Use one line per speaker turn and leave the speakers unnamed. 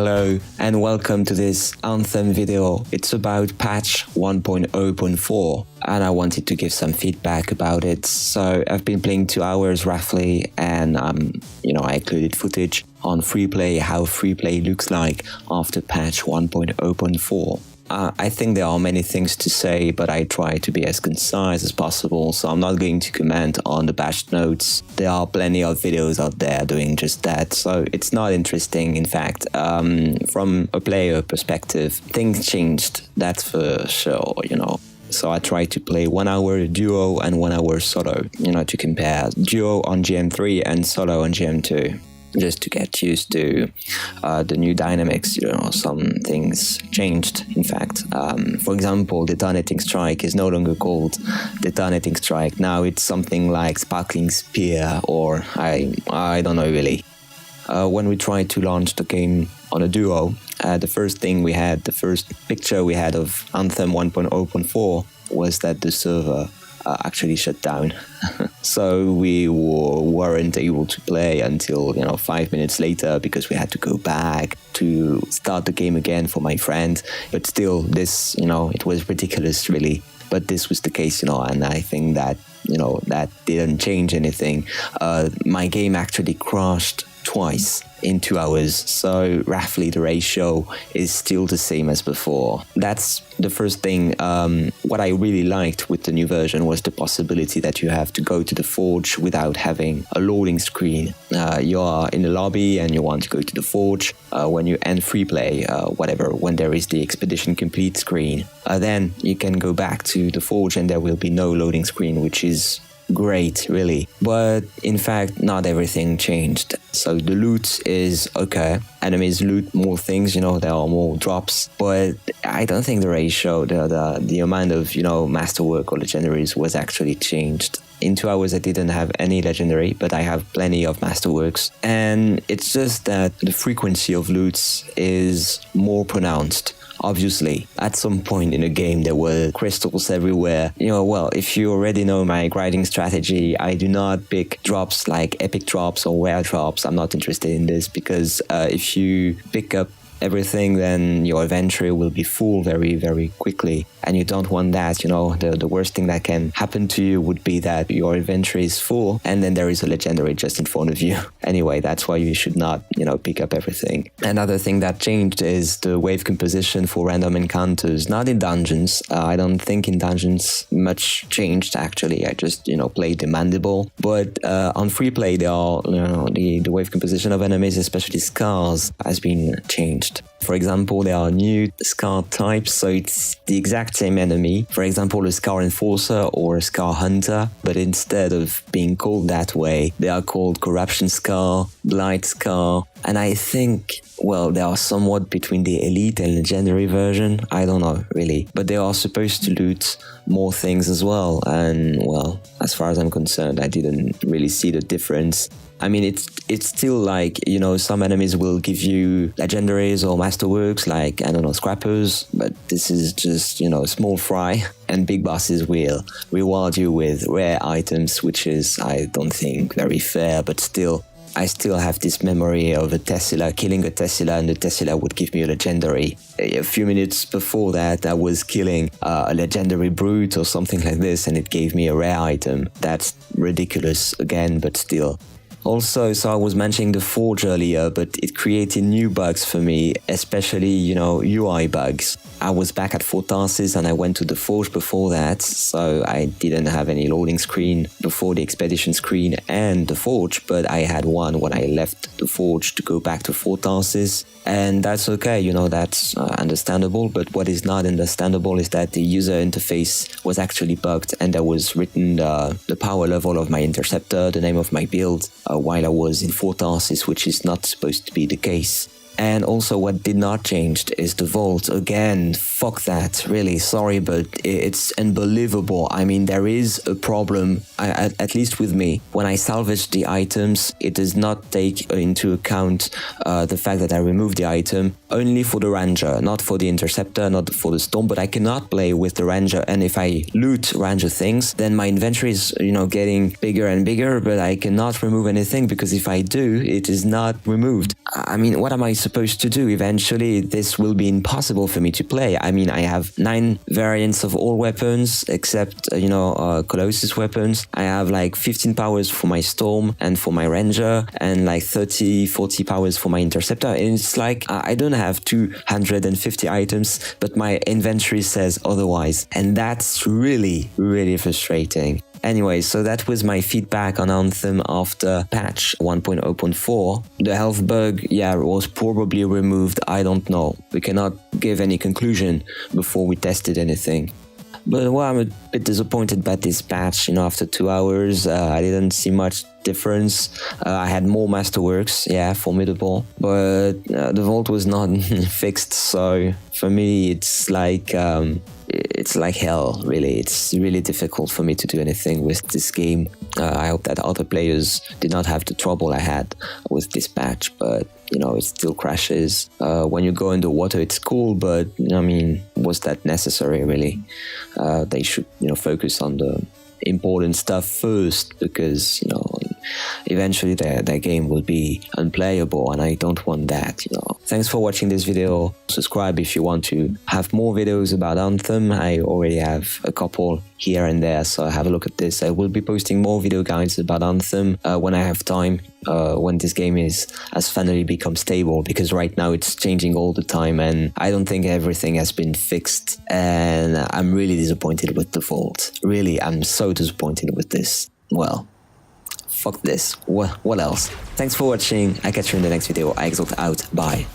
Hello and welcome to this Anthem video. It's about patch 1.0.4 and I wanted to give some feedback about it. So I've been playing 2 hours roughly and I included footage on freeplay, how freeplay looks like after patch 1.0.4. I think there are many things to say, but I try to be as concise as possible, so I'm not going to comment on the patch notes. There are plenty of videos out there doing just that, so it's not interesting. In fact, from a player perspective, things changed, that's for sure, So I try to play 1 hour duo and 1 hour solo, to compare duo on GM3 and solo on GM2. Just to get used to the new dynamics, some things changed, in fact. For example, detonating strike is no longer called detonating strike. Now it's something like sparkling spear, or I don't know really. When we tried to launch the game on a duo, the first picture we had of Anthem 1.0.4 was that the server actually shut down. So we weren't able to play until 5 minutes later because we had to go back to start the game again for my friend. But still, this it was ridiculous really. But this was the case, and I think that that didn't change anything. My game actually crashed twice in 2 hours, so roughly the ratio is still the same as before. That's the first thing. What I really liked with the new version was the possibility that you have to go to the forge without having a loading screen. You are in the lobby and you want to go to the forge. When you end free play, when there is the expedition complete screen, then you can go back to the forge and there will be no loading screen, which is great really. But in fact, not everything changed. So the loot is okay, enemies loot more things, there are more drops, but I don't think the ratio, the amount of masterwork or legendaries was actually changed. In 2 hours I didn't have any legendary, but I have plenty of masterworks, and it's just that the frequency of loots is more pronounced. Obviously, at some point in the game, there were crystals everywhere. If you already know my grinding strategy, I do not pick drops like epic drops or rare drops. I'm not interested in this because if you pick up everything, then your inventory will be full very, very quickly. And you don't want that, the worst thing that can happen to you would be that your inventory is full and then there is a legendary just in front of you. Anyway, that's why you should not, pick up everything. Another thing that changed is the wave composition for random encounters, not in dungeons. I don't think in dungeons much changed actually. I just, played demandable. But on free play, there are, the wave composition of enemies, especially scars, has been changed. For example, there are new scar types, so it's the exact same enemy. For example, a scar enforcer or a scar hunter, but instead of being called that way, they are called corruption scar, blight scar, and I think, they are somewhat between the elite and legendary version. I don't know really, but they are supposed to loot more things as well. And as far as I'm concerned, I didn't really see the difference. I mean, it's still like, some enemies will give you legendaries or masterworks, like, scrappers, but this is just, small fry, and big bosses will reward you with rare items, which is, I don't think, very fair, but still, I still have this memory of killing a Tesla, and the Tesla would give me a legendary. A few minutes before that, I was killing a legendary brute or something like this, and it gave me a rare item. That's ridiculous again, but still. Also, so I was mentioning the forge earlier, but it created new bugs for me, especially, UI bugs. I was back at Fort Tarsis and I went to the forge before that, so I didn't have any loading screen before the expedition screen and the forge, but I had one when I left the forge to go back to Fort Tarsis. And that's okay, that's understandable, but what is not understandable is that the user interface was actually bugged and there was written the power level of my interceptor, the name of my build, while I was in Fort Tarsis, which is not supposed to be the case. And also what did not change is the vault. Again, fuck that, really, sorry, but it's unbelievable. I mean, there is a problem, at least with me. When I salvage the items, it does not take into account the fact that I removed the item. only for the Ranger, not for the Interceptor, not for the Storm, but I cannot play with the Ranger. And if I loot Ranger things, then my inventory is, getting bigger and bigger, but I cannot remove anything because if I do, it is not removed. I mean, what am I supposed to do? Eventually, this will be impossible for me to play. I mean, I have 9 variants of all weapons except, Colossus weapons. I have like 15 powers for my Storm and for my Ranger and like 30, 40 powers for my Interceptor. And it's like, I don't have 250 items, but my inventory says otherwise. And that's really, really frustrating. Anyway, so that was my feedback on Anthem after patch 1.0.4. The health bug, was probably removed, I don't know. We cannot give any conclusion before we tested anything. But I'm a bit disappointed by this patch, after 2 hours, I didn't see much difference. I had more masterworks, formidable, but the vault was not fixed, so for me it's like hell, really. It's really difficult for me to do anything with this game. I hope that other players did not have the trouble I had with this patch, but it still crashes. When you go underwater, it's cool, but was that necessary, really? They should, focus on the important stuff first, because, eventually their game will be unplayable, and I don't want that, Thanks for watching this video. Subscribe if you want to have more videos about Anthem. I already have a couple here and there, so have a look at this. I will be posting more video guides about Anthem when I have time, when this game has finally become stable, because right now it's changing all the time and I don't think everything has been fixed, and I'm really disappointed with the vault. Really, I'm so disappointed with this. Well, fuck this. What else? Thanks for watching. I catch you in the next video. I Exalt out. Bye.